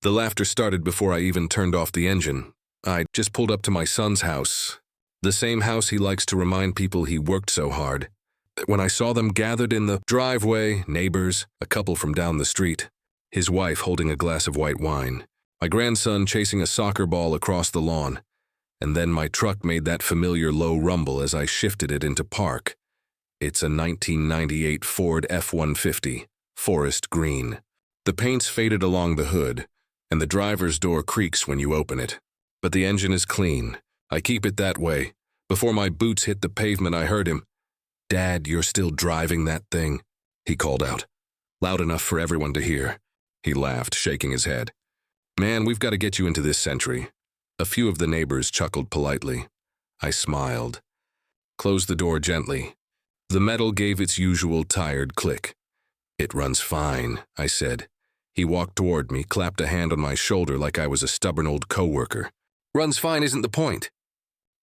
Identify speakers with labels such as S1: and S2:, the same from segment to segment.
S1: The laughter started before I even turned off the engine. I just pulled up to my son's house, the same house he likes to remind people he worked so hard. When I saw them gathered in the driveway, neighbors, a couple from down the street, his wife holding a glass of white wine, my grandson chasing a soccer ball across the lawn, and then my truck made that familiar low rumble as I shifted it into park. It's a 1998 Ford F-150, forest green. The paint's faded along the hood, and the driver's door creaks when you open it. But the engine is clean. I keep it that way. Before my boots hit the pavement, I heard him. "Dad, you're still driving that thing?" he called out, loud enough for everyone to hear. He laughed, shaking his head. "Man, we've got to get you into this century." A few of the neighbors chuckled politely. I smiled. Closed the door gently. The metal gave its usual tired click. "It runs fine," I said. He walked toward me, clapped a hand on my shoulder like I was a stubborn old coworker. "Runs fine isn't the point.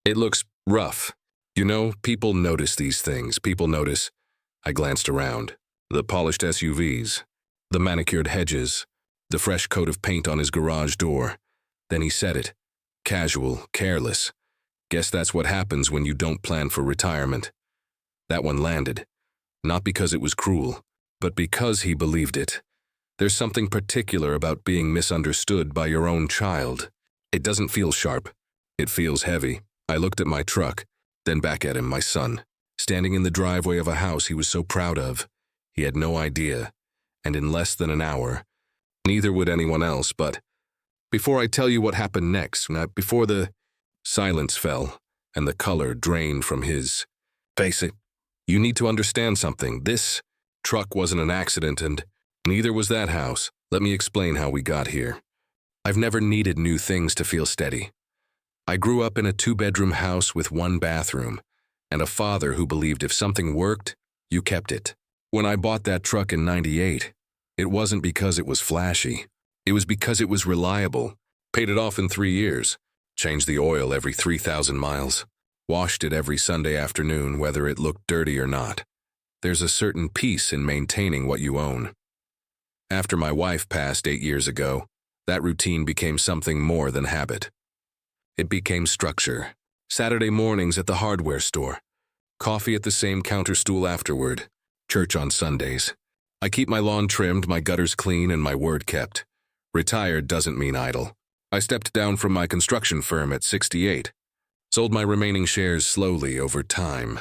S1: It looks rough. You know, people notice these things. People notice." I glanced around. The polished SUVs, the manicured hedges, the fresh coat of paint on his garage door. Then he said it. Casual, careless. Guess that's what happens when you don't plan for retirement. That one landed. Not because it was cruel, but because he believed it. There's something particular about being misunderstood by your own child. It doesn't feel sharp. It feels heavy. I looked at my truck, then back at him, my son, standing in the driveway of a house he was so proud of. He had no idea, and in less than an hour, neither would anyone else, but before I tell you what happened next, before the silence fell and the color drained from his face, you need to understand something. This truck wasn't an accident, and neither was that house. Let me explain how we got here. I've never needed new things to feel steady. I grew up in a 2-bedroom house with 1 bathroom, and a father who believed if something worked, you kept it. When I bought that truck in '98, it wasn't because it was flashy. It was because it was reliable. Paid it off in 3 years. Changed the oil every 3,000 miles. Washed it every Sunday afternoon, whether it looked dirty or not. There's a certain peace in maintaining what you own. After my wife passed 8 years ago, that routine became something more than habit. It became structure. Saturday mornings at the hardware store. Coffee at the same counter stool afterward. Church on Sundays. I keep my lawn trimmed, my gutters clean, and my word kept. Retired doesn't mean idle. I stepped down from my construction firm at 68. Sold my remaining shares slowly over time.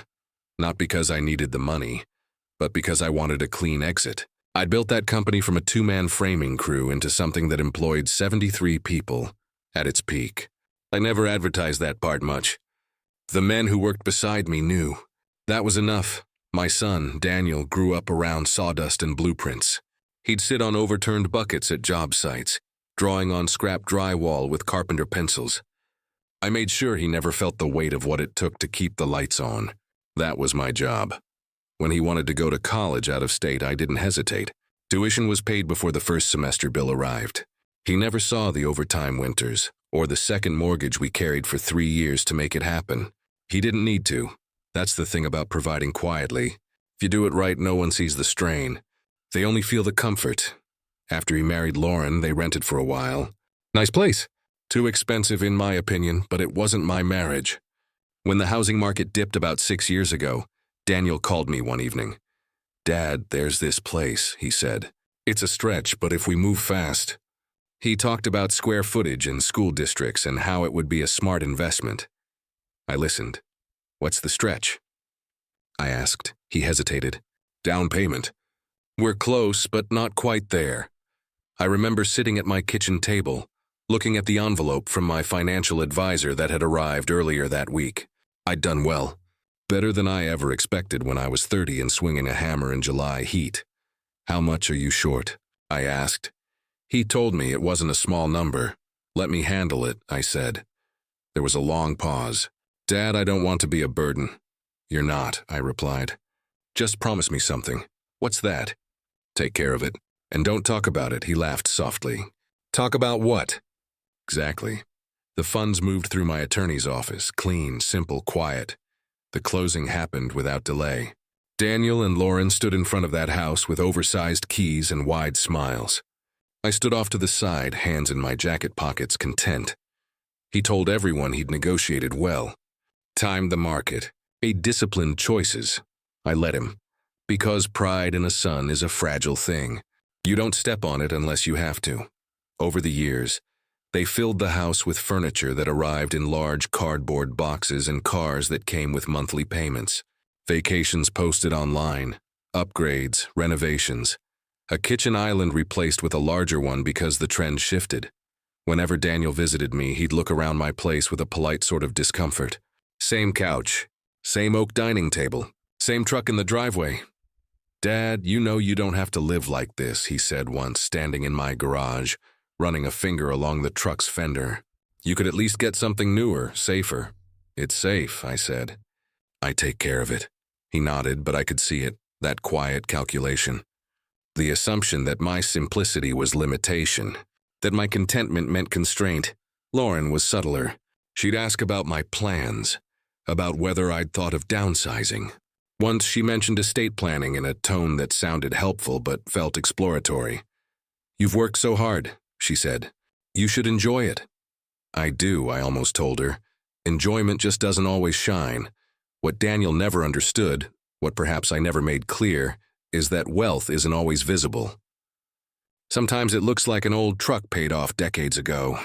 S1: Not because I needed the money, but because I wanted a clean exit. I'd built that company from a 2-man framing crew into something that employed 73 people at its peak. I never advertised that part much. The men who worked beside me knew. That was enough. My son, Daniel, grew up around sawdust and blueprints. He'd sit on overturned buckets at job sites, drawing on scrap drywall with carpenter pencils. I made sure he never felt the weight of what it took to keep the lights on. That was my job. When he wanted to go to college out of state, I didn't hesitate. Tuition was paid before the first semester bill arrived. He never saw the overtime winters, or the second mortgage we carried for 3 years to make it happen. He didn't need to. That's the thing about providing quietly. If you do it right, no one sees the strain. They only feel the comfort. After he married Lauren, they rented for a while. Nice place. Too expensive in my opinion, but it wasn't my marriage. When the housing market dipped about 6 years ago, Daniel called me one evening. "Dad, there's this place," he said. "It's a stretch, but if we move fast." He talked about square footage in school districts and how it would be a smart investment. I listened. "What's the stretch?" I asked. He hesitated. "Down payment." "We're close, but not quite there." I remember sitting at my kitchen table, looking at the envelope from my financial advisor that had arrived earlier that week. I'd done well. Better than I ever expected when I was 30 and swinging a hammer in July heat. "How much are you short?" I asked. He told me it wasn't a small number. "Let me handle it," I said. There was a long pause. "Dad, I don't want to be a burden." "You're not," I replied. "Just promise me something." "What's that?" "Take care of it. And don't talk about it," he laughed softly. "Talk about what?" "Exactly." The funds moved through my attorney's office, clean, simple, quiet. The closing happened without delay. Daniel and Lauren stood in front of that house with oversized keys and wide smiles. I stood off to the side, hands in my jacket pockets, content. He told everyone he'd negotiated well. Timed the market, made disciplined choices. I let him. Because pride in a son is a fragile thing. You don't step on it unless you have to. Over the years, they filled the house with furniture that arrived in large cardboard boxes and cars that came with monthly payments. Vacations posted online, upgrades, renovations. A kitchen island replaced with a larger one because the trend shifted. Whenever Daniel visited me, he'd look around my place with a polite sort of discomfort. Same couch, same oak dining table, same truck in the driveway. "Dad, you know you don't have to live like this," he said once, standing in my garage, running a finger along the truck's fender. "You could at least get something newer, safer." "It's safe," I said. "I take care of it." He nodded, but I could see it, that quiet calculation. The assumption that my simplicity was limitation, that my contentment meant constraint. Lauren was subtler. She'd ask about my plans, about whether I'd thought of downsizing. Once she mentioned estate planning in a tone that sounded helpful but felt exploratory. "You've worked so hard," she said. "You should enjoy it." "I do," I almost told her. Enjoyment just doesn't always shine. What Daniel never understood, what perhaps I never made clear, is that wealth isn't always visible. Sometimes it looks like an old truck paid off decades ago,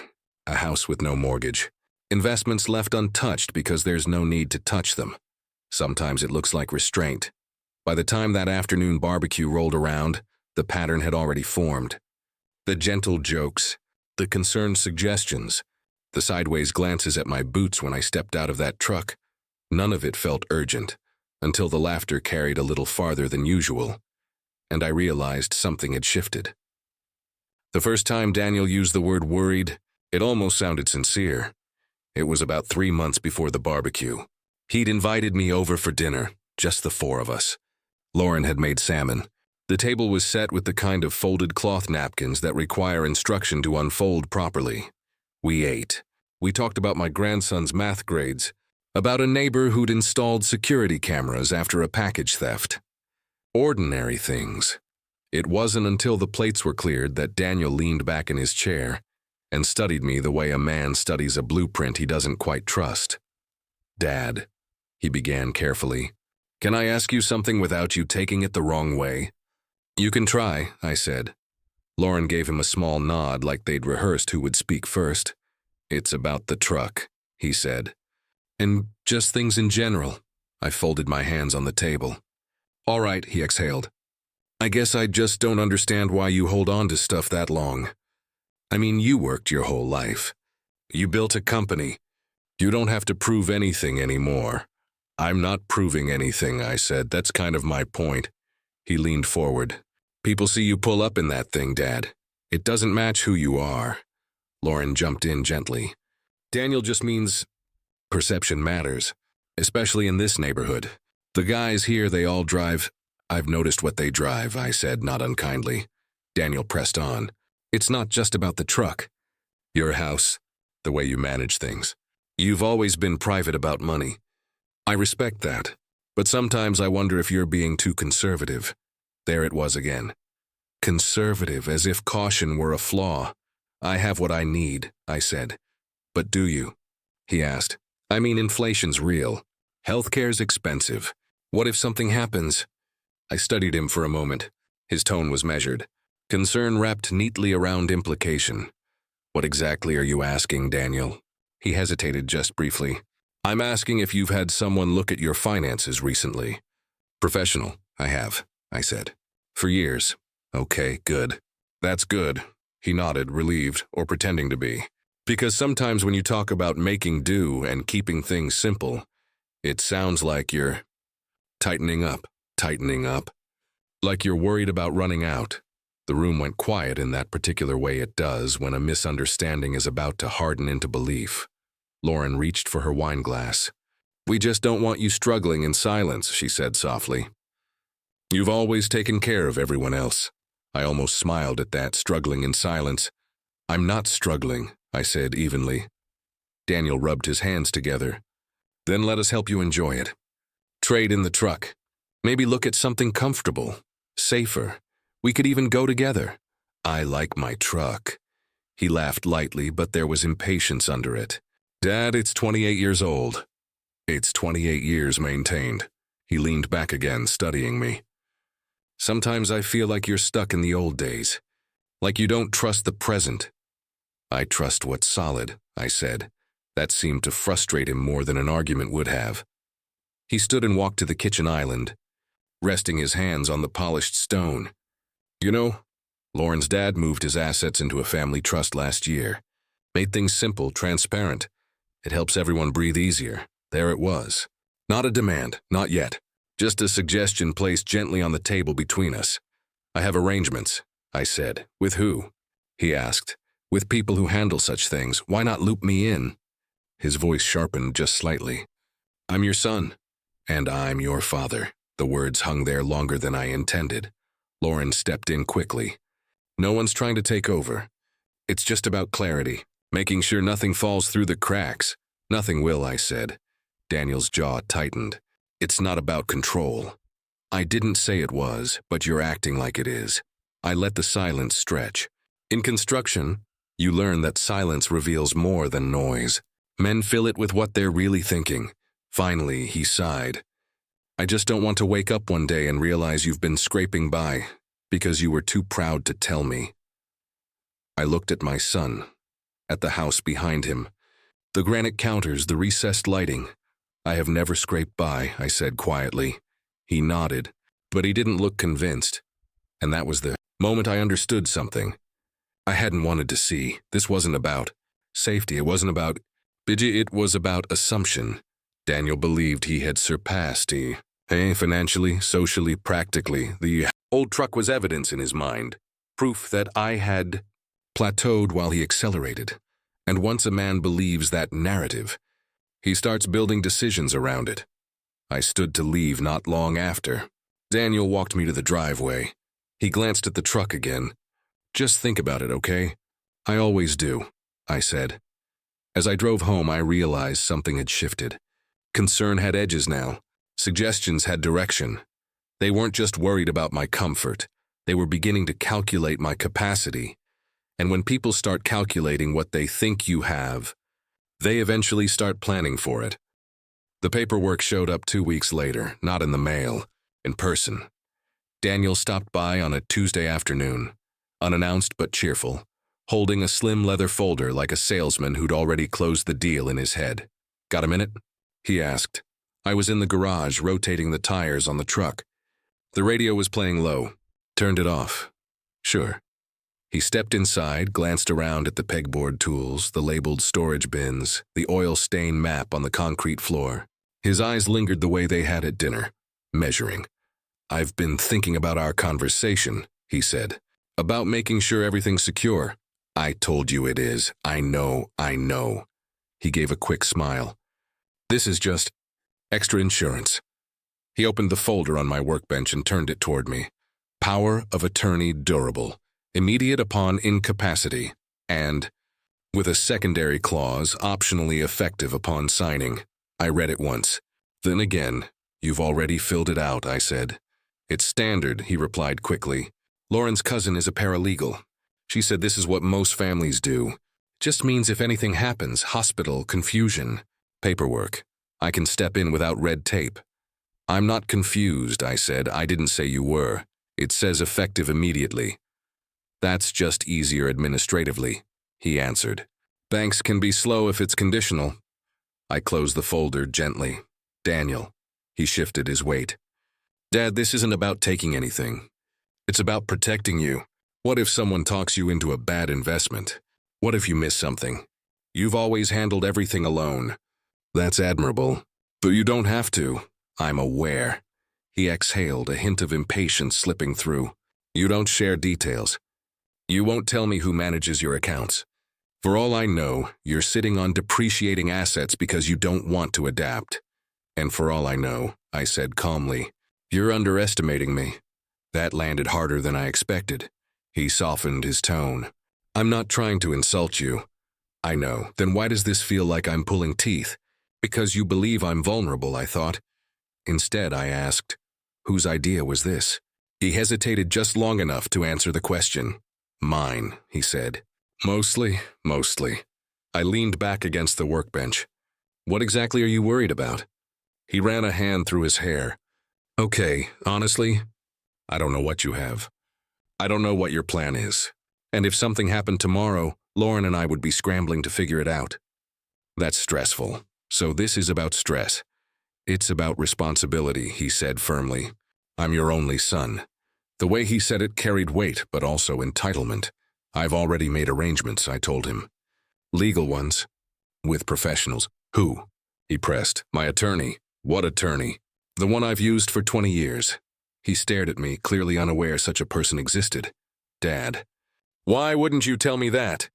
S1: a house with no mortgage, investments left untouched because there's no need to touch them. Sometimes it looks like restraint. By the time that afternoon barbecue rolled around, the pattern had already formed. The gentle jokes, the concerned suggestions, the sideways glances at my boots when I stepped out of that truck, none of it felt urgent, until the laughter carried a little farther than usual, and I realized something had shifted. The first time Daniel used the word worried, it almost sounded sincere. It was about 3 months before the barbecue. He'd invited me over for dinner, just the 4 of us. Lauren had made salmon. The table was set with the kind of folded cloth napkins that require instruction to unfold properly. We ate. We talked about my grandson's math grades, about a neighbor who'd installed security cameras after a package theft. Ordinary things. It wasn't until the plates were cleared that Daniel leaned back in his chair and studied me the way a man studies a blueprint he doesn't quite trust. "Dad," he began carefully, "can I ask you something without you taking it the wrong way?" "You can try," I said. Lauren gave him a small nod like they'd rehearsed who would speak first. "It's about the truck," he said. "And just things in general." I folded my hands on the table. "All right," he exhaled. "I guess I just don't understand why you hold on to stuff that long. I mean, you worked your whole life. You built a company. You don't have to prove anything anymore." "I'm not proving anything," I said. "That's kind of my point." He leaned forward. "People see you pull up in that thing, Dad. It doesn't match who you are." Lauren jumped in gently. "Daniel just means perception matters, especially in this neighborhood. The guys here, they all drive—" "I've noticed what they drive," I said, not unkindly. Daniel pressed on. "It's not just about the truck. Your house, the way you manage things. You've always been private about money. I respect that, but sometimes I wonder if you're being too conservative." There it was again. Conservative, as if caution were a flaw. "I have what I need," I said. "But do you?" he asked. "I mean, inflation's real. Healthcare's expensive. What if something happens?" I studied him for a moment. His tone was measured. Concern wrapped neatly around implication. "What exactly are you asking, Daniel?" He hesitated just briefly. "I'm asking if you've had someone look at your finances recently." "Professional, I have," I said. "For years." "Okay, good. That's good." He nodded, relieved, or pretending to be. "Because sometimes when you talk about making do and keeping things simple, it sounds like you're tightening up. Like you're worried about running out." The room went quiet in that particular way it does when a misunderstanding is about to harden into belief. Lauren reached for her wine glass. "We just don't want you struggling in silence," she said softly. "You've always taken care of everyone else." I almost smiled at that, struggling in silence. "I'm not struggling," I said evenly. Daniel rubbed his hands together. "Then let us help you enjoy it. Trade in the truck. Maybe look at something comfortable, safer. We could even go together. I like my truck. He laughed lightly, but there was impatience under it. Dad, it's 28 years old. It's 28 years maintained. He leaned back again, studying me. Sometimes I feel like you're stuck in the old days. Like you don't trust the present. I trust what's solid, I said. That seemed to frustrate him more than an argument would have. He stood and walked to the kitchen island, resting his hands on the polished stone. You know, Lauren's dad moved his assets into a family trust last year. Made things simple, transparent. It helps everyone breathe easier. There it was. Not a demand, not yet. Just a suggestion placed gently on the table between us. I have arrangements, I said. With who? He asked. With people who handle such things. Why not loop me in? His voice sharpened just slightly. I'm your son. And I'm your father. The words hung there longer than I intended. Lauren stepped in quickly. No one's trying to take over. It's just about clarity, making sure nothing falls through the cracks. Nothing will, I said. Daniel's jaw tightened. It's not about control. I didn't say it was, but you're acting like it is. I let the silence stretch. In construction, you learn that silence reveals more than noise. Men fill it with what they're really thinking. Finally, he sighed. I just don't want to wake up one day and realize you've been scraping by because you were too proud to tell me. I looked at my son, at the house behind him, the granite counters, the recessed lighting. I have never scraped by, I said quietly. He nodded, but he didn't look convinced. And that was the moment I understood something. I hadn't wanted to see. This wasn't about safety. It wasn't about Bidget. It was about assumption. Daniel believed he had surpassed financially, socially, practically. The old truck was evidence in his mind, proof that I had plateaued while he accelerated. And once a man believes that narrative, he starts building decisions around it. I stood to leave not long after. Daniel walked me to the driveway. He glanced at the truck again. Just think about it, okay? I always do, I said. As I drove home, I realized something had shifted. Concern had edges now. Suggestions had direction. They weren't just worried about my comfort. They were beginning to calculate my capacity. And when people start calculating what they think you have, they eventually start planning for it. The paperwork showed up 2 weeks later, not in the mail, in person. Daniel stopped by on a Tuesday afternoon, unannounced but cheerful, holding a slim leather folder like a salesman who'd already closed the deal in his head. Got a minute? He asked. I was in the garage rotating the tires on the truck. The radio was playing low. Turned it off. Sure. He stepped inside, glanced around at the pegboard tools, the labeled storage bins, the oil-stained map on the concrete floor. His eyes lingered the way they had at dinner, measuring. I've been thinking about our conversation, he said, about making sure everything's secure. I told you it is. I know. He gave a quick smile. This is just extra insurance. He opened the folder on my workbench and turned it toward me. Power of attorney durable. Immediate upon incapacity, and, with a secondary clause, optionally effective upon signing. I read it once. Then again, you've already filled it out, I said. It's standard, he replied quickly. Lauren's cousin is a paralegal. She said this is what most families do. Just means if anything happens, hospital, confusion, paperwork. I can step in without red tape. I'm not confused, I said. I didn't say you were. It says effective immediately. That's just easier administratively, he answered. Banks can be slow if it's conditional. I closed the folder gently. Daniel. He shifted his weight. Dad, this isn't about taking anything. It's about protecting you. What if someone talks you into a bad investment? What if you miss something? You've always handled everything alone. That's admirable. But you don't have to. I'm aware. He exhaled, a hint of impatience slipping through. You don't share details. You won't tell me who manages your accounts. For all I know, you're sitting on depreciating assets because you don't want to adapt. And for all I know, I said calmly, you're underestimating me. That landed harder than I expected. He softened his tone. I'm not trying to insult you. I know. Then why does this feel like I'm pulling teeth? Because you believe I'm vulnerable, I thought. Instead, I asked, whose idea was this? He hesitated just long enough to answer the question. Mine, he said. Mostly. I leaned back against the workbench. What exactly are you worried about? He ran a hand through his hair. Okay, honestly, I don't know what you have. I don't know what your plan is. And if something happened tomorrow, Lauren and I would be scrambling to figure it out. That's stressful. So this is about stress. It's about responsibility, he said firmly. I'm your only son. The way he said it carried weight, but also entitlement. I've already made arrangements, I told him. Legal ones. With professionals. Who? He pressed. My attorney. What attorney? The one I've used for 20 years. He stared at me, clearly unaware such a person existed. Dad. Why wouldn't you tell me that?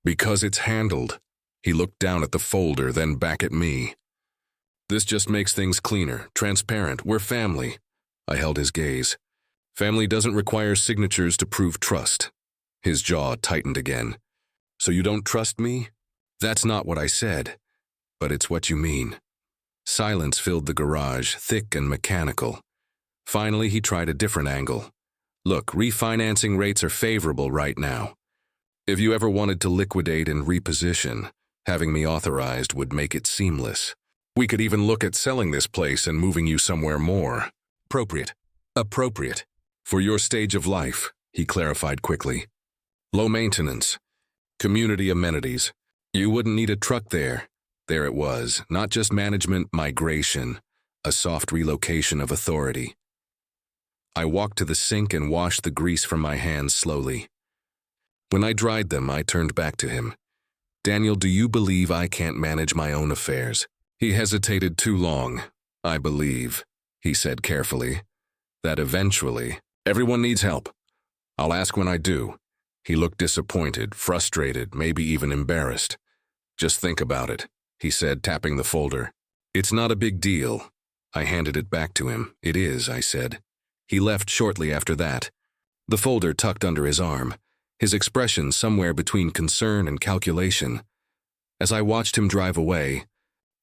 S1: Because it's handled. He looked down at the folder, then back at me. This just makes things cleaner, transparent. We're family. I held his gaze. Family doesn't require signatures to prove trust. His jaw tightened again. So you don't trust me? That's not what I said. But it's what you mean. Silence filled the garage, thick and mechanical. Finally, he tried a different angle. Look, refinancing rates are favorable right now. If you ever wanted to liquidate and reposition, having me authorized would make it seamless. We could even look at selling this place and moving you somewhere more appropriate. For your stage of life, he clarified quickly. Low maintenance. Community amenities. You wouldn't need a truck there. There it was, not just management, migration, a soft relocation of authority. I walked to the sink and washed the grease from my hands slowly. When I dried them, I turned back to him. Daniel, do you believe I can't manage my own affairs? He hesitated too long. I believe, he said carefully, that eventually, everyone needs help. I'll ask when I do. He looked disappointed, frustrated, maybe even embarrassed. Just think about it, he said, tapping the folder. It's not a big deal. I handed it back to him. It is, I said. He left shortly after that, the folder tucked under his arm, his expression somewhere between concern and calculation. As I watched him drive away,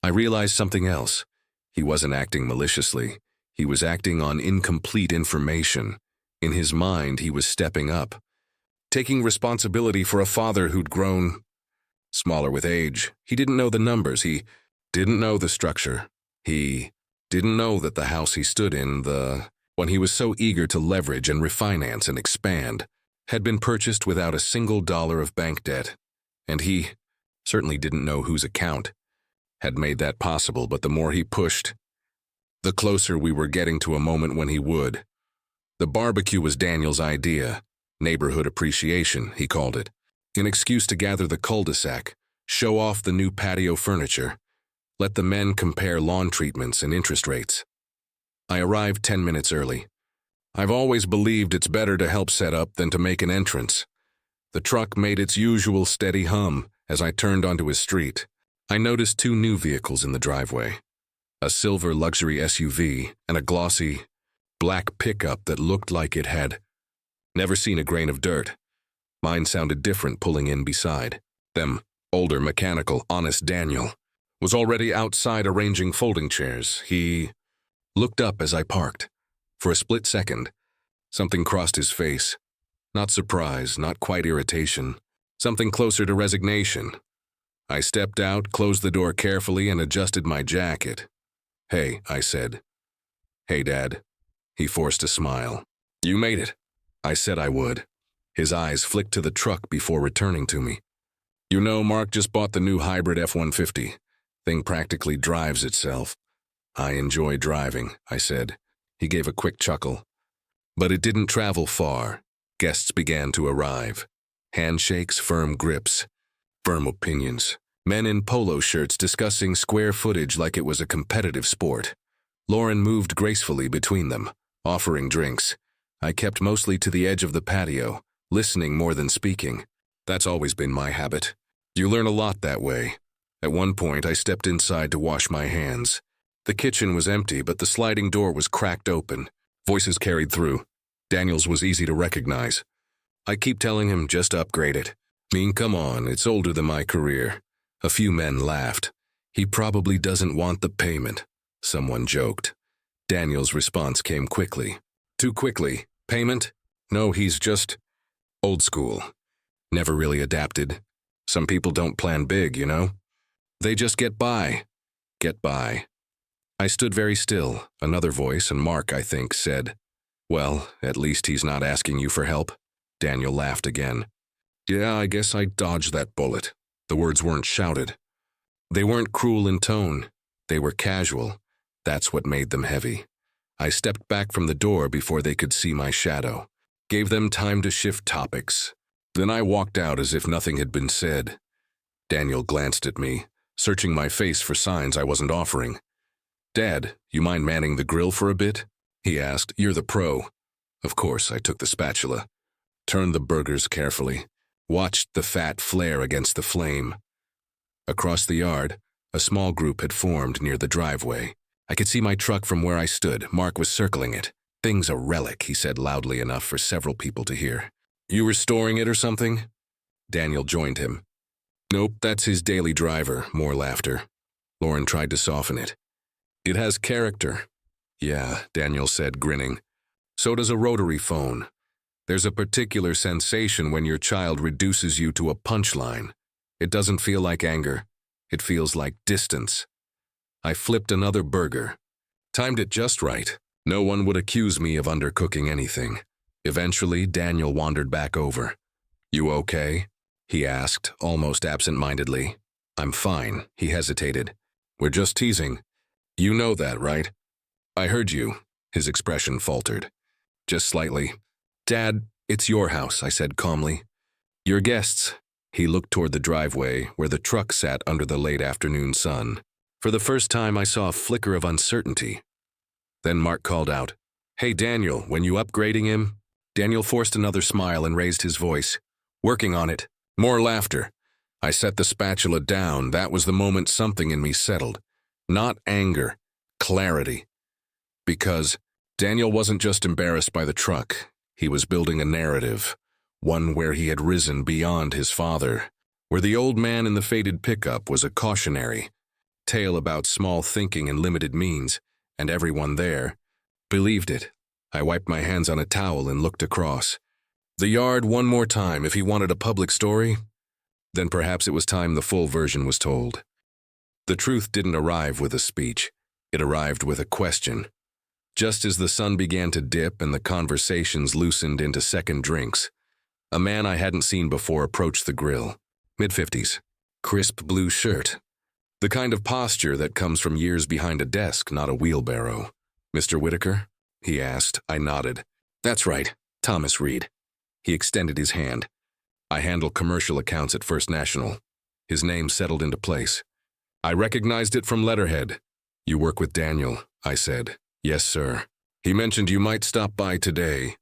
S1: I realized something else. He wasn't acting maliciously. He was acting on incomplete information. In his mind, he was stepping up, taking responsibility for a father who'd grown smaller with age. He didn't know the numbers. He didn't know the structure. He didn't know that the house he stood in, the one he was so eager to leverage and refinance and expand, had been purchased without a single dollar of bank debt. And he certainly didn't know whose account had made that possible, but the more he pushed, the closer we were getting to a moment when he would. The barbecue was Daniel's idea. Neighborhood appreciation, he called it. An excuse to gather the cul-de-sac, show off the new patio furniture, let the men compare lawn treatments and interest rates. I arrived 10 minutes early. I've always believed it's better to help set up than to make an entrance. The truck made its usual steady hum as I turned onto his street. I noticed two new vehicles in the driveway, a silver luxury SUV and a glossy, black pickup that looked like it had never seen a grain of dirt. Mine sounded different pulling in beside them. Older, mechanical, honest Daniel was already outside arranging folding chairs. He looked up as I parked. For a split second, something crossed his face. Not surprise, not quite irritation, something closer to resignation. I stepped out, closed the door carefully, and adjusted my jacket. Hey, I said. Hey, Dad. He forced a smile. You made it. I said I would. His eyes flicked to the truck before returning to me. You know, Mark just bought the new hybrid F-150. Thing practically drives itself. I enjoy driving, I said. He gave a quick chuckle. But it didn't travel far. Guests began to arrive. Handshakes, firm grips, firm opinions. Men in polo shirts discussing square footage like it was a competitive sport. Lauren moved gracefully between them, offering drinks. I kept mostly to the edge of the patio, listening more than speaking. That's always been my habit. You learn a lot that way. At one point, I stepped inside to wash my hands. The kitchen was empty, but the sliding door was cracked open. Voices carried through. Daniel's was easy to recognize. I keep telling him just upgrade it. Come on, it's older than my career. A few men laughed. He probably doesn't want the payment, someone joked. Daniel's response came quickly. Too quickly. Payment? No, he's just Old school. Never really adapted. Some people don't plan big, you know? They just get by. Get by. I stood very still. Another voice, and Mark, I think, said, "Well, at least he's not asking you for help." Daniel laughed again. "Yeah, I guess I dodged that bullet." The words weren't shouted. They weren't cruel in tone. They were casual. That's what made them heavy. I stepped back from the door before they could see my shadow. Gave them time to shift topics. Then I walked out as if nothing had been said. Daniel glanced at me, searching my face for signs I wasn't offering. "Dad, you mind manning the grill for a bit?" he asked. "You're the pro." Of course, I took the spatula. Turned the burgers carefully. Watched the fat flare against the flame. Across the yard, a small group had formed near the driveway. I could see my truck from where I stood. Mark was circling it. "Thing's a relic," he said loudly enough for several people to hear. "You restoring it or something?" Daniel joined him. "Nope, that's his daily driver." More laughter. Lauren tried to soften it. "It has character." "Yeah," Daniel said, grinning. "So does a rotary phone. There's a particular sensation when your child reduces you to a punchline. It doesn't feel like anger. It feels like distance." I flipped another burger. Timed it just right. No one would accuse me of undercooking anything. Eventually, Daniel wandered back over. "You okay?" he asked, almost absent-mindedly. "I'm fine," he hesitated. "We're just teasing. You know that, right?" "I heard you." His expression faltered. "Just slightly." "Dad, it's your house," I said calmly. "Your guests." He looked toward the driveway, where the truck sat under the late afternoon sun. For the first time, I saw a flicker of uncertainty. Then Mark called out, "Hey, Daniel, when you upgrading him?" Daniel forced another smile and raised his voice. "Working on it." More laughter. I set the spatula down. That was the moment something in me settled. Not anger, clarity. Because Daniel wasn't just embarrassed by the truck. He was building a narrative, one where he had risen beyond his father, where the old man in the faded pickup was a cautionary tale about small thinking and limited means, and everyone there believed it. I wiped my hands on a towel and looked across. The yard one more time if he wanted a public story. Then perhaps it was time the full version was told. The truth didn't arrive with a speech. It arrived with a question. Just as the sun began to dip and the conversations loosened into second drinks, a man I hadn't seen before approached the grill. Mid-50s. Crisp blue shirt. The kind of posture that comes from years behind a desk, not a wheelbarrow. "Mr. Whitaker?" he asked. I nodded. "That's right, Thomas Reed." He extended his hand. "I handle commercial accounts at First National." His name settled into place. I recognized it from letterhead. "You work with Daniel," I said. "Yes, sir. He mentioned you might stop by today."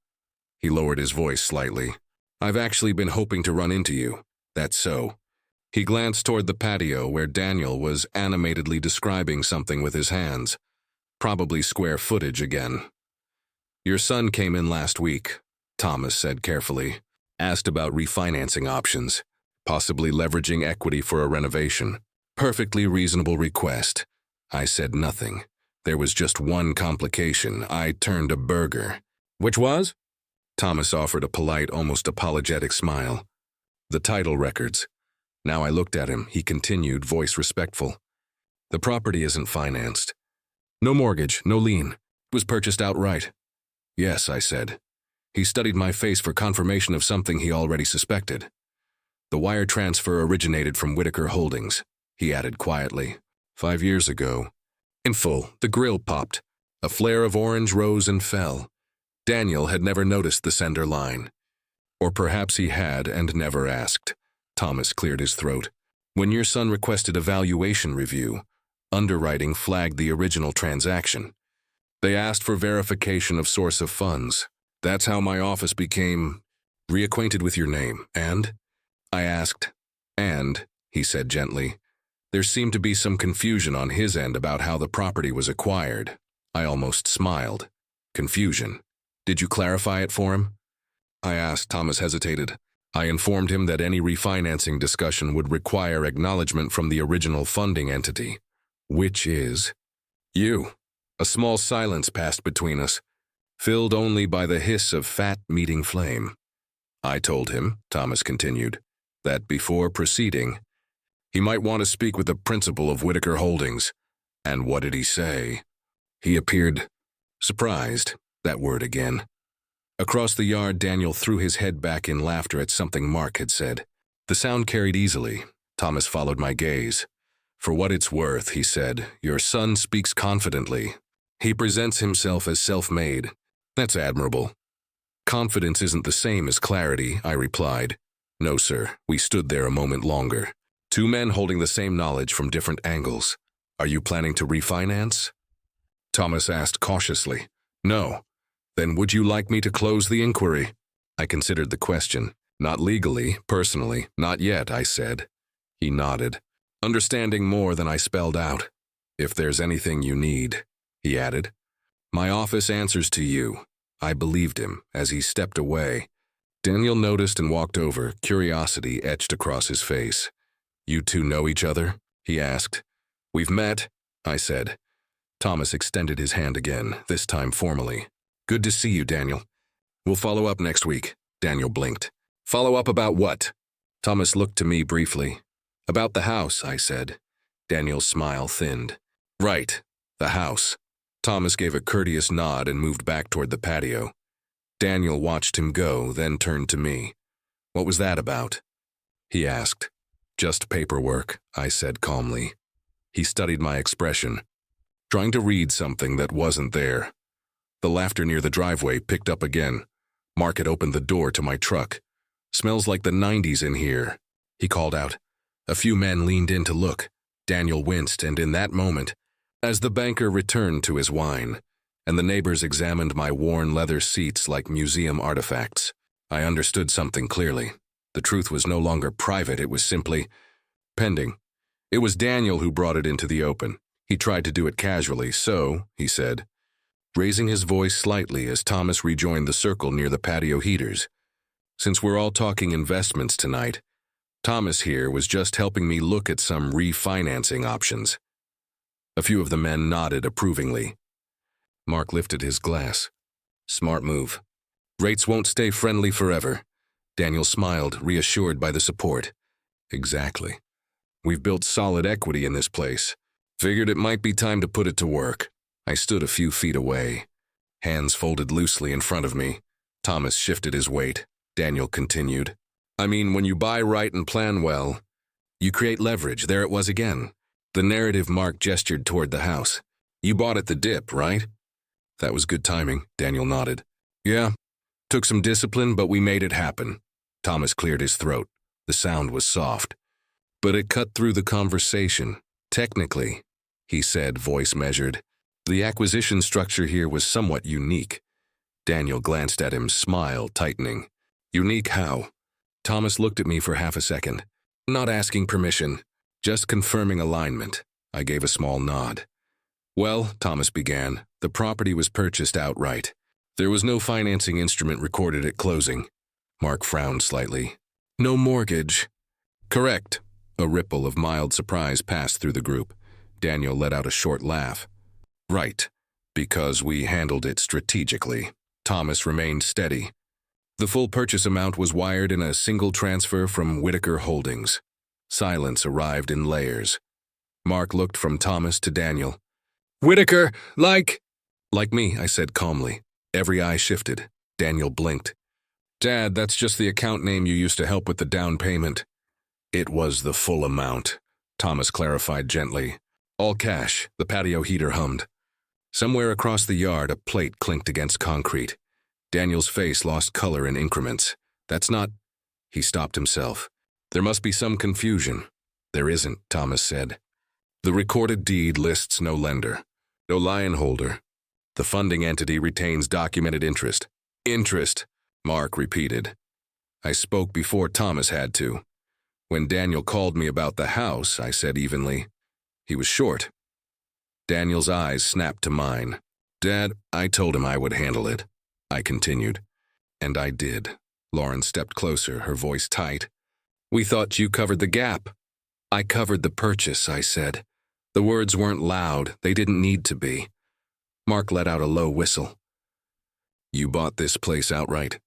S1: He lowered his voice slightly. "I've actually been hoping to run into you." "That's so." He glanced toward the patio where Daniel was animatedly describing something with his hands. Probably square footage again. "Your son came in last week," Thomas said carefully. "Asked about refinancing options, possibly leveraging equity for a renovation. Perfectly reasonable request." I said nothing. There was just one complication. I turned a burger. "Which was?" Thomas offered a polite, almost apologetic smile. "The title records." Now I looked at him. He continued, voice respectful. "The property isn't financed. No mortgage, no lien. It was purchased outright." "Yes," I said. He studied my face for confirmation of something he already suspected. "The wire transfer originated from Whitaker Holdings," he added quietly. 5 years ago." In full, the grill popped. A flare of orange rose and fell. Daniel had never noticed the sender line. Or perhaps he had and never asked. Thomas cleared his throat. "When your son requested a valuation review, underwriting flagged the original transaction. They asked for verification of source of funds. That's how my office became reacquainted with your name. And?" I asked. "And," he said gently. There seemed to be some confusion on his end about how the property was acquired. I almost smiled. Confusion. "Did you clarify it for him?" I asked. Thomas hesitated. I informed him that any refinancing discussion would require acknowledgement from the original funding entity, which is you. A small silence passed between us, filled only by the hiss of fat meeting flame. I told him, Thomas continued, that before proceeding, he might want to speak with the principal of Whitaker Holdings. And what did he say? He appeared surprised, that word again. Across the yard, Daniel threw his head back in laughter at something Mark had said. The sound carried easily. Thomas followed my gaze. For what it's worth, he said, your son speaks confidently. He presents himself as self-made. That's admirable. Confidence isn't the same as clarity, I replied. No, sir. We stood there a moment longer. Two men holding the same knowledge from different angles. Are you planning to refinance? Thomas asked cautiously. No. Then would you like me to close the inquiry? I considered the question. Not legally, personally, not yet, I said. He nodded, understanding more than I spelled out. If there's anything you need, he added. My office answers to you. I believed him as he stepped away. Daniel noticed and walked over, curiosity etched across his face. You two know each other? He asked. We've met, I said. Thomas extended his hand again, this time formally. Good to see you, Daniel. We'll follow up next week. Daniel blinked. Follow up about what? Thomas looked to me briefly. About the house, I said. Daniel's smile thinned. Right, the house. Thomas gave a courteous nod and moved back toward the patio. Daniel watched him go, then turned to me. What was that about? He asked. Just paperwork, I said calmly. He studied my expression, trying to read something that wasn't there. The laughter near the driveway picked up again. Mark had opened the door to my truck. Smells like the 90s in here, he called out. A few men leaned in to look. Daniel winced, and in that moment, as the banker returned to his wine, and the neighbors examined my worn leather seats like museum artifacts, I understood something clearly. The truth was no longer private, it was simply pending. It was Daniel who brought it into the open. He tried to do it casually, so, he said, raising his voice slightly as Thomas rejoined the circle near the patio heaters. Since we're all talking investments tonight, Thomas here was just helping me look at some refinancing options. A few of the men nodded approvingly. Mark lifted his glass. Smart move. Rates won't stay friendly forever. Daniel smiled, reassured by the support. Exactly. We've built solid equity in this place. Figured it might be time to put it to work. I stood a few feet away, hands folded loosely in front of me. Thomas shifted his weight. Daniel continued. I mean, when you buy right and plan well, you create leverage. There it was again. The narrative. Mark gestured toward the house. You bought at the dip, right? That was good timing, Daniel nodded. Yeah. Took some discipline, but we made it happen. Thomas cleared his throat. The sound was soft, but it cut through the conversation. Technically, he said, voice measured, the acquisition structure here was somewhat unique. Daniel glanced at him, smile tightening. Unique how? Thomas looked at me for half a second. Not asking permission, just confirming alignment. I gave a small nod. Well, Thomas began, the property was purchased outright. There was no financing instrument recorded at closing. Mark frowned slightly. No mortgage. Correct. A ripple of mild surprise passed through the group. Daniel let out a short laugh. Right. Because we handled it strategically. Thomas remained steady. The full purchase amount was wired in a single transfer from Whitaker Holdings. Silence arrived in layers. Mark looked from Thomas to Daniel. Whitaker, like me, I said calmly. Every eye shifted. Daniel blinked. Dad, that's just the account name you used to help with the down payment. It was the full amount, Thomas clarified gently. All cash, the patio heater hummed. Somewhere across the yard, a plate clinked against concrete. Daniel's face lost color in increments. That's not... He stopped himself. There must be some confusion. There isn't, Thomas said. The recorded deed lists no lender, no lion holder. The funding entity retains documented interest. Interest, Mark repeated. I spoke before Thomas had to. When Daniel called me about the house, I said evenly. He was short. Daniel's eyes snapped to mine. Dad, I told him I would handle it. I continued. And I did. Lauren stepped closer, her voice tight. We thought you covered the gap. I covered the purchase, I said. The words weren't loud. They didn't need to be. Mark let out a low whistle. You bought this place outright?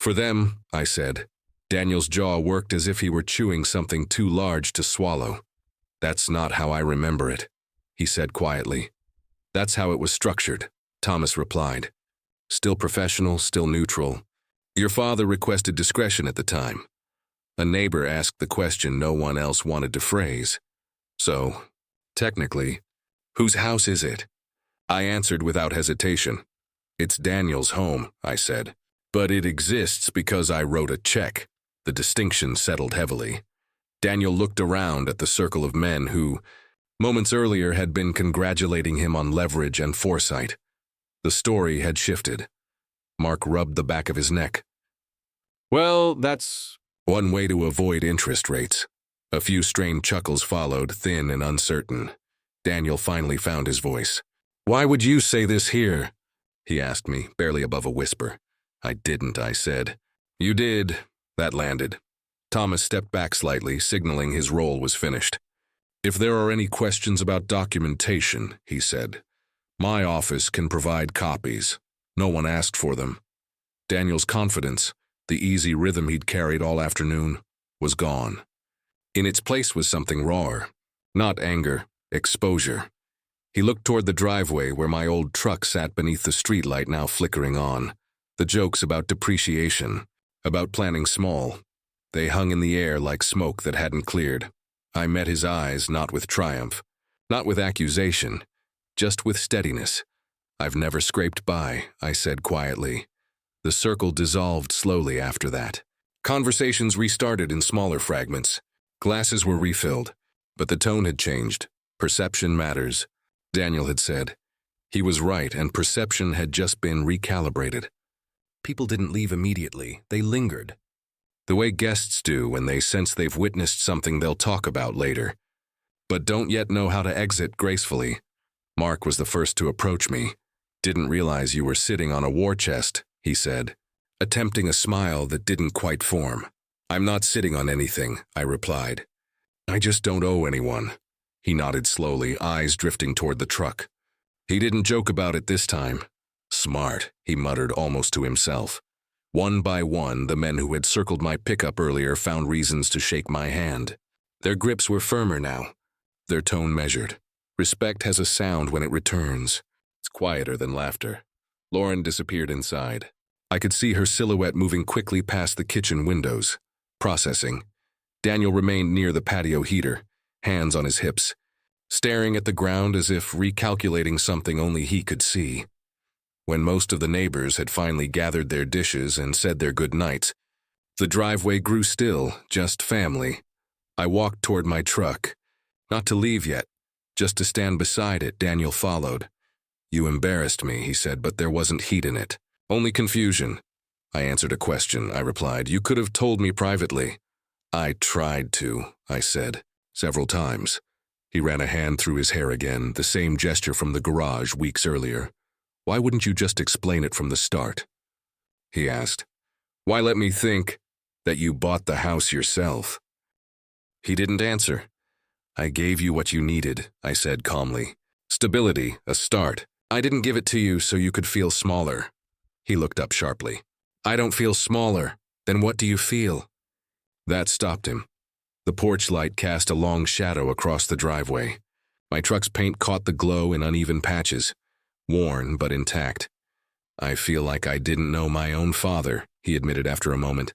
S1: For them, I said. Daniel's jaw worked as if he were chewing something too large to swallow. That's not how I remember it, he said quietly. That's how it was structured, Thomas replied. Still professional, still neutral. Your father requested discretion at the time. A neighbor asked the question no one else wanted to phrase. So, technically, whose house is it? I answered without hesitation. It's Daniel's home, I said. But it exists because I wrote a check. The distinction settled heavily. Daniel looked around at the circle of men who, moments earlier, had been congratulating him on leverage and foresight. The story had shifted. Mark rubbed the back of his neck. Well, that's one way to avoid interest rates. A few strained chuckles followed, thin and uncertain. Daniel finally found his voice. Why would you say this here? He asked me, barely above a whisper. I didn't, I said. You did. That landed. Thomas stepped back slightly, signaling his role was finished. If there are any questions about documentation, he said, my office can provide copies. No one asked for them. Daniel's confidence, the easy rhythm he'd carried all afternoon, was gone. In its place was something rawer. Not anger, exposure. He looked toward the driveway where my old truck sat beneath the streetlight now flickering on. The jokes about depreciation, about planning small, they hung in the air like smoke that hadn't cleared. I met his eyes not with triumph, not with accusation, just with steadiness. I've never scraped by, I said quietly. The circle dissolved slowly after that. Conversations restarted in smaller fragments. Glasses were refilled, but the tone had changed. Perception matters, Daniel had said. He was right, and perception had just been recalibrated. People didn't leave immediately, they lingered. The way guests do when they sense they've witnessed something they'll talk about later, but don't yet know how to exit gracefully. Mark was the first to approach me. Didn't realize you were sitting on a war chest, he said, attempting a smile that didn't quite form. I'm not sitting on anything, I replied. I just don't owe anyone. He nodded slowly, eyes drifting toward the truck. He didn't joke about it this time. Smart, he muttered almost to himself. One by one, the men who had circled my pickup earlier found reasons to shake my hand. Their grips were firmer now, their tone measured. Respect has a sound when it returns. It's quieter than laughter. Lauren disappeared inside. I could see her silhouette moving quickly past the kitchen windows. Processing. Daniel remained near the patio heater, hands on his hips, staring at the ground as if recalculating something only he could see. When most of the neighbors had finally gathered their dishes and said their good nights, the driveway grew still, just family. I walked toward my truck. Not to leave yet, just to stand beside it. Daniel followed. You embarrassed me, he said, but there wasn't heat in it. Only confusion. I answered a question, I replied. You could have told me privately. I tried to, I said, several times. He ran a hand through his hair again, the same gesture from the garage weeks earlier. Why wouldn't you just explain it from the start? He asked. Why let me think that you bought the house yourself? He didn't answer. I gave you what you needed, I said calmly. Stability, a start. I didn't give it to you so you could feel smaller. He looked up sharply. I don't feel smaller. Then what do you feel? That stopped him. The porch light cast a long shadow across the driveway. My truck's paint caught the glow in uneven patches. Worn but intact. I feel like I didn't know my own father, he admitted after a moment.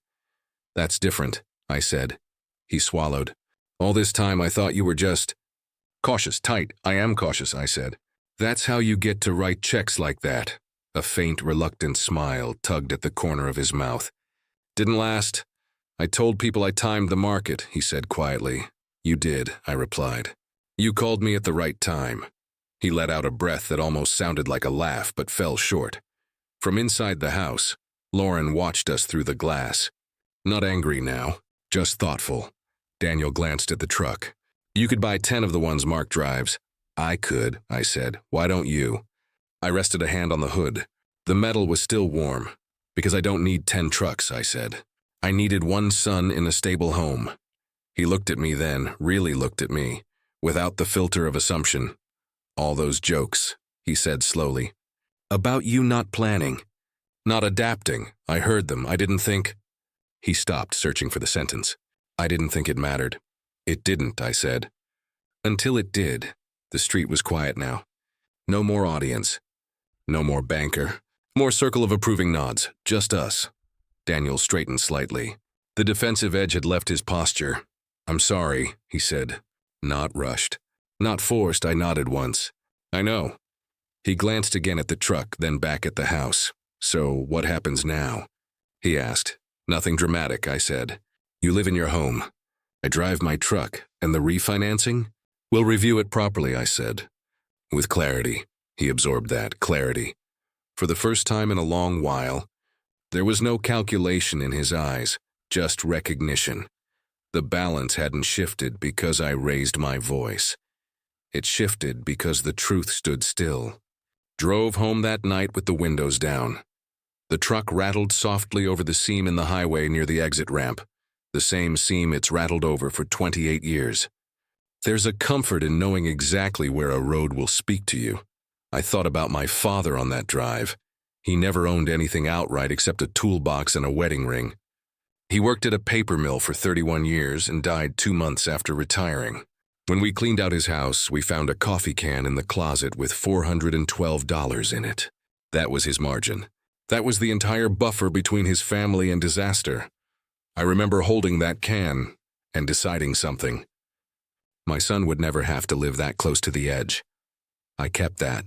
S1: That's different, I said. He swallowed. All this time I thought you were just cautious, tight. I am cautious, I said. That's how you get to write checks like that. A faint, reluctant smile tugged at the corner of his mouth. Didn't last. I told people I timed the market, he said quietly. You did, I replied. You called me at the right time. He let out a breath that almost sounded like a laugh but fell short. From inside the house, Lauren watched us through the glass. Not angry now, just thoughtful. Daniel glanced at the truck. You could buy 10 of the ones Mark drives. I could, I said. Why don't you? I rested a hand on the hood. The metal was still warm. Because I don't need 10 trucks, I said. I needed one son in a stable home. He looked at me then, really looked at me, without the filter of assumption. All those jokes, he said slowly. About you not planning. Not adapting. I heard them. I didn't think. He stopped, searching for the sentence. I didn't think it mattered. It didn't, I said. Until it did. The street was quiet now. No more audience. No more banker. More circle of approving nods. Just us. Daniel straightened slightly. The defensive edge had left his posture. I'm sorry, he said. Not rushed. Not forced, I nodded once. I know. He glanced again at the truck, then back at the house. So, what happens now? He asked. Nothing dramatic, I said. You live in your home. I drive my truck, and the refinancing? We'll review it properly, I said. With clarity. He absorbed that, clarity. For the first time in a long while, there was no calculation in his eyes, just recognition. The balance hadn't shifted because I raised my voice. It shifted because the truth stood still. Drove home that night with the windows down. The truck rattled softly over the seam in the highway near the exit ramp, the same seam it's rattled over for 28 years. There's a comfort in knowing exactly where a road will speak to you. I thought about my father on that drive. He never owned anything outright except a toolbox and a wedding ring. He worked at a paper mill for 31 years and died 2 months after retiring. When we cleaned out his house, we found a coffee can in the closet with $412 in it. That was his margin. That was the entire buffer between his family and disaster. I remember holding that can and deciding something. My son would never have to live that close to the edge. I kept that.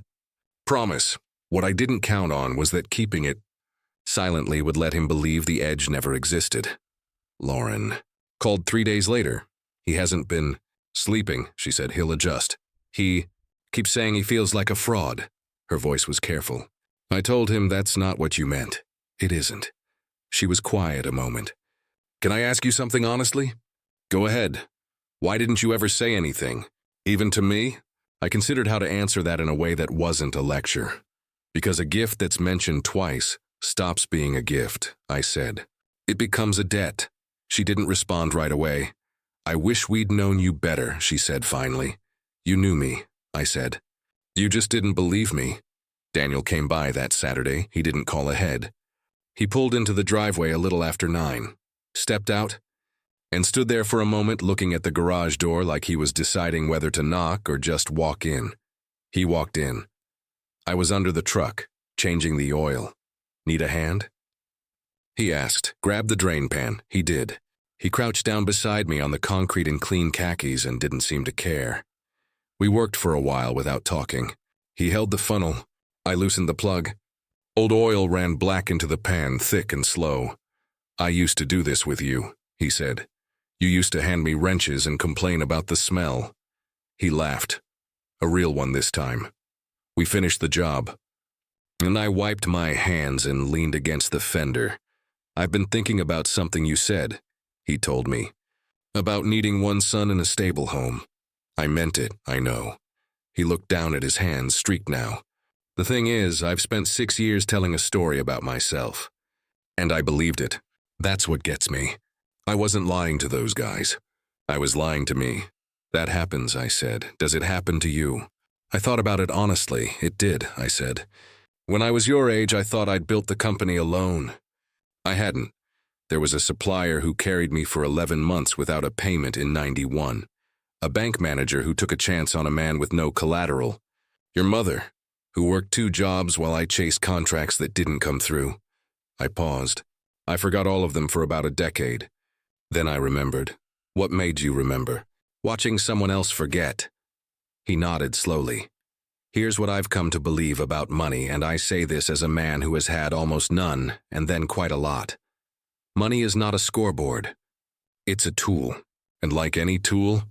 S1: Promise. What I didn't count on was that keeping it silently would let him believe the edge never existed. Lauren called 3 days later. He hasn't been sleeping, she said. He'll adjust. He keeps saying he feels like a fraud. Her voice was careful. I told him that's not what you meant. It isn't. She was quiet a moment. Can I ask you something honestly? Go ahead. Why didn't you ever say anything? Even to me? I considered how to answer that in a way that wasn't a lecture. Because a gift that's mentioned twice stops being a gift, I said. It becomes a debt. She didn't respond right away. I wish we'd known you better, she said finally. You knew me, I said. You just didn't believe me. Daniel came by that Saturday. He didn't call ahead. He pulled into the driveway a little after 9, stepped out, and stood there for a moment looking at the garage door like he was deciding whether to knock or just walk in. He walked in. I was under the truck, changing the oil. Need a hand? He asked. Grabbed the drain pan. He did. He crouched down beside me on the concrete in clean khakis and didn't seem to care. We worked for a while without talking. He held the funnel. I loosened the plug. Old oil ran black into the pan, thick and slow. I used to do this with you, he said. You used to hand me wrenches and complain about the smell. He laughed. A real one this time. We finished the job. And I wiped my hands and leaned against the fender. I've been thinking about something you said, he told me. About needing one son in a stable home. I meant it, I know. He looked down at his hands, streaked now. The thing is, I've spent 6 years telling a story about myself. And I believed it. That's what gets me. I wasn't lying to those guys. I was lying to me. That happens, I said. Does it happen to you? I thought about it honestly. It did, I said. When I was your age, I thought I'd built the company alone. I hadn't. There was a supplier who carried me for 11 months without a payment in '91. A bank manager who took a chance on a man with no collateral. Your mother, who worked 2 jobs while I chased contracts that didn't come through. I paused. I forgot all of them for about a decade. Then I remembered. What made you remember? Watching someone else forget. He nodded slowly. Here's what I've come to believe about money, and I say this as a man who has had almost none, and then quite a lot. Money is not a scoreboard. It's a tool, and like any tool,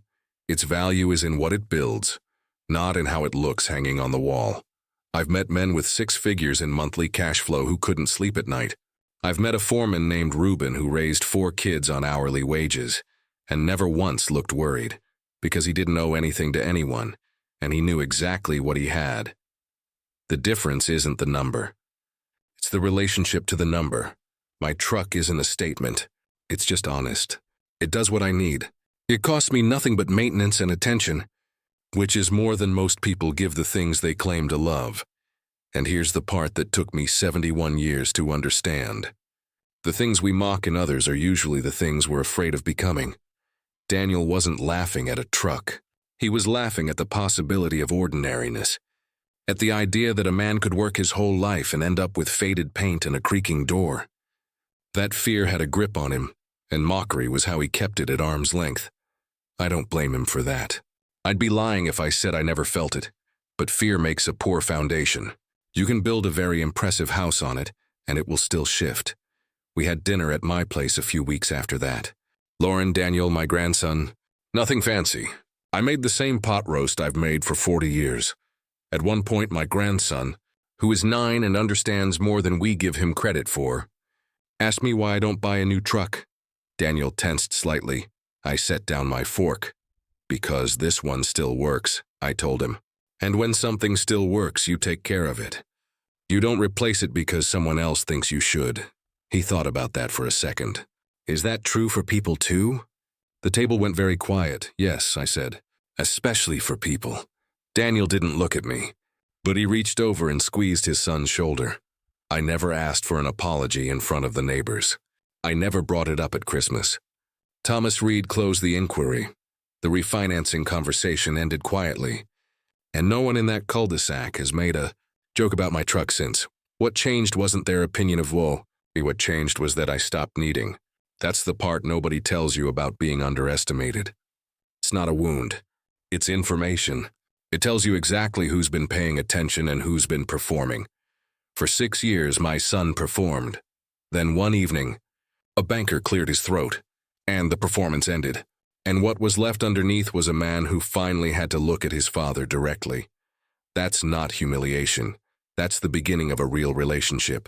S1: its value is in what it builds, not in how it looks hanging on the wall. I've met men with 6 figures in monthly cash flow who couldn't sleep at night. I've met a foreman named Reuben who raised 4 kids on hourly wages, and never once looked worried, because he didn't owe anything to anyone, and he knew exactly what he had. The difference isn't the number. It's the relationship to the number. My truck isn't a statement. It's just honest. It does what I need. It costs me nothing but maintenance and attention, which is more than most people give the things they claim to love. And here's the part that took me 71 years to understand. The things we mock in others are usually the things we're afraid of becoming. Daniel wasn't laughing at a truck. He was laughing at the possibility of ordinariness, at the idea that a man could work his whole life and end up with faded paint and a creaking door. That fear had a grip on him, and mockery was how he kept it at arm's length. I don't blame him for that. I'd be lying if I said I never felt it, but fear makes a poor foundation. You can build a very impressive house on it, and it will still shift. We had dinner at my place a few weeks after that. Lauren, Daniel, my grandson. Nothing fancy. I made the same pot roast I've made for 40 years. At one point, my grandson, who is 9 and understands more than we give him credit for, asked me why I don't buy a new truck. Daniel tensed slightly. I set down my fork. Because this one still works, I told him. And when something still works, you take care of it. You don't replace it because someone else thinks you should. He thought about that for a second. Is that true for people too? The table went very quiet. Yes, I said. Especially for people. Daniel didn't look at me, but he reached over and squeezed his son's shoulder. I never asked for an apology in front of the neighbors. I never brought it up at Christmas. Thomas Reed closed the inquiry. The refinancing conversation ended quietly, and no one in that cul-de-sac has made a joke about my truck since. What changed wasn't their opinion of woe. What changed was that I stopped needing. That's the part nobody tells you about being underestimated. It's not a wound. It's information. It tells you exactly who's been paying attention and who's been performing. For 6 years, my son performed. Then one evening, a banker cleared his throat, and the performance ended. And what was left underneath was a man who finally had to look at his father directly. That's not humiliation. That's the beginning of a real relationship.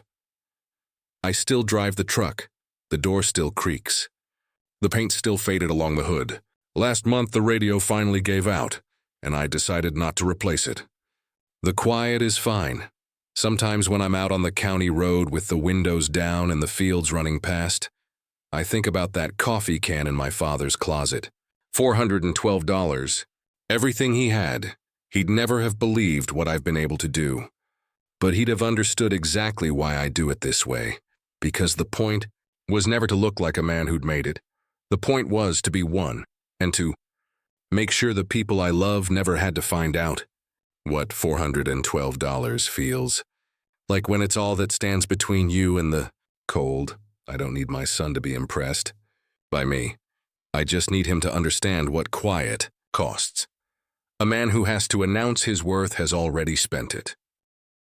S1: I still drive the truck. The door still creaks. The paint still faded along the hood. Last month, the radio finally gave out, and I decided not to replace it. The quiet is fine. Sometimes when I'm out on the county road with the windows down and the fields running past, I think about that coffee can in my father's closet. $412. Everything he had. He'd never have believed what I've been able to do. But he'd have understood exactly why I do it this way. Because the point was never to look like a man who'd made it. The point was to be one, and to make sure the people I love never had to find out what $412 feels like when it's all that stands between you and the cold. I don't need my son to be impressed by me. I just need him to understand what quiet costs. A man who has to announce his worth has already spent it.